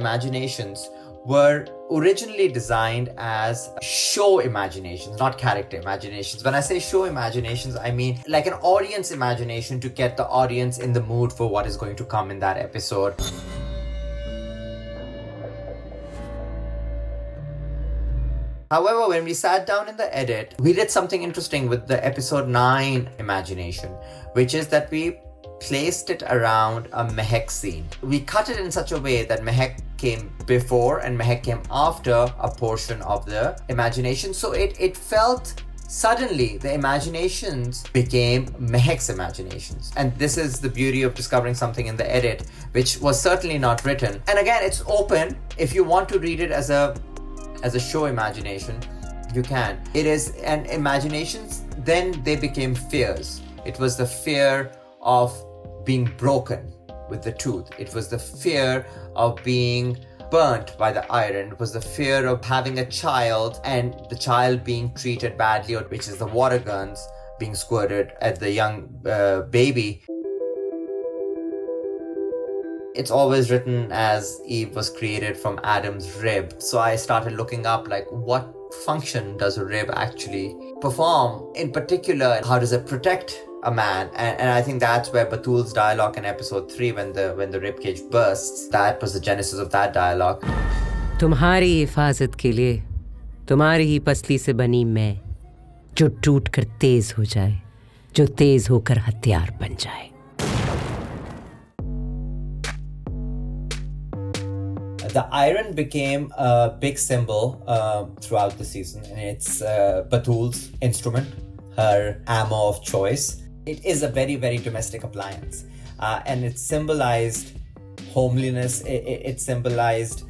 imaginations were originally designed as show imaginations, not character imaginations. When I say show imaginations, I mean like an audience imagination to get the audience in the mood for what is going to come in that episode. However, when we sat down in the edit, we did something interesting with the episode 9 imagination, which is that we placed it around a Mehek scene. We cut it in such a way that Mehek came before and Mehek came after a portion of the imagination. So it felt suddenly the imaginations became Mehek's imaginations. And this is the beauty of discovering something in the edit, which was certainly not written. And again, it's open. If you want to read it as a show imagination, you can. It is an imaginations, then they became fears. It was the fear of being broken with the tooth. It was the fear of being burnt by the iron. It was the fear of having a child and the child being treated badly, which is the water guns being squirted at the young baby. It's always written as Eve was created from Adam's rib. So I started looking up like what function does a rib actually perform? In particular, how does it protect a man? And I think that's where Batul's dialogue in episode 3, when the rib cage bursts, that was the genesis of that dialogue. तुम्हारी हिफाजत के लिए तुम्हारी ही पसली से बनी मैं, जो टूट कर तेज हो जाए, जो तेज होकर हथियार बन जाए. The iron became a big symbol throughout the season, and it's Batul's instrument, her ammo of choice. It is a very, very domestic appliance, and it symbolized homeliness. It symbolized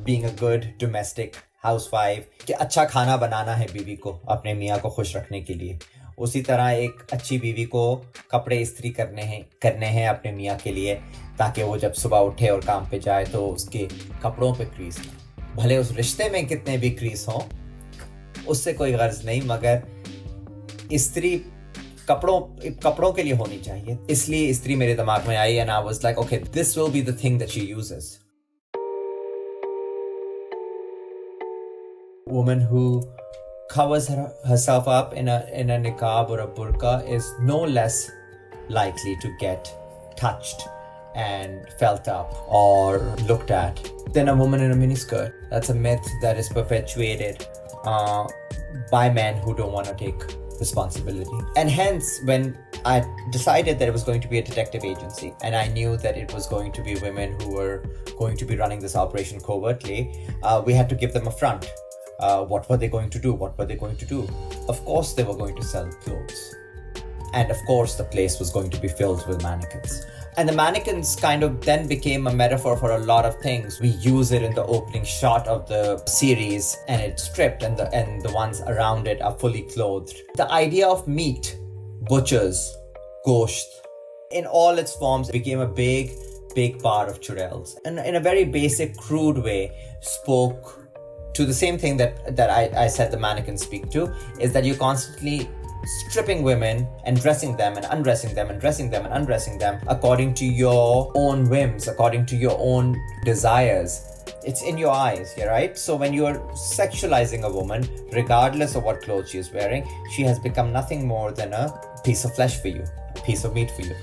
being a good domestic housewife. कि अच्छा खाना बनाना है बीवी को अपने मियाँ को खुश रखने के लिए. उसी तरह एक अच्छी बीवी को कपड़े इस्त्री करने हैं अपने मियाँ के लिए, ताकि वो जब सुबह उठे और काम पे जाए तो उसके कपड़ों पे क्रीज हो. भले उस रिश्ते में कितने भी क्रीज हों, उससे कोई गर्ज नहीं, मगर इस्त्री कपड़ों के लिए होनी चाहिए. इसलिए इस्त्री मेरे दिमाग में आई, and I was like, okay, this will be the thing that she uses. Woman who covers herself up in a niqab or a burqa is no less likely to get touched and felt up or looked at than a woman in a miniskirt. That's a myth that is perpetuated by men who don't want to take responsibility. And hence, when I decided that it was going to be a detective agency, and I knew that it was going to be women who were going to be running this operation covertly, we had to give them a front. What were they going to do? Of course, they were going to sell clothes. And of course, the place was going to be filled with mannequins. And the mannequins kind of then became a metaphor for a lot of things. We use it in the opening shot of the series, and it's stripped, and the ones around it are fully clothed. The idea of meat, butchers, gosht, in all its forms became a big part of Churails. And in a very basic, crude way, spoke to the same thing that I said the mannequins speak to, is that you're constantly stripping women and dressing them and undressing them and dressing them and undressing them according to your own whims, according to your own desires. It's in your eyes, right? So when you're sexualizing a woman, regardless of what clothes she is wearing, she has become nothing more than a piece of flesh for you, a piece of meat for you.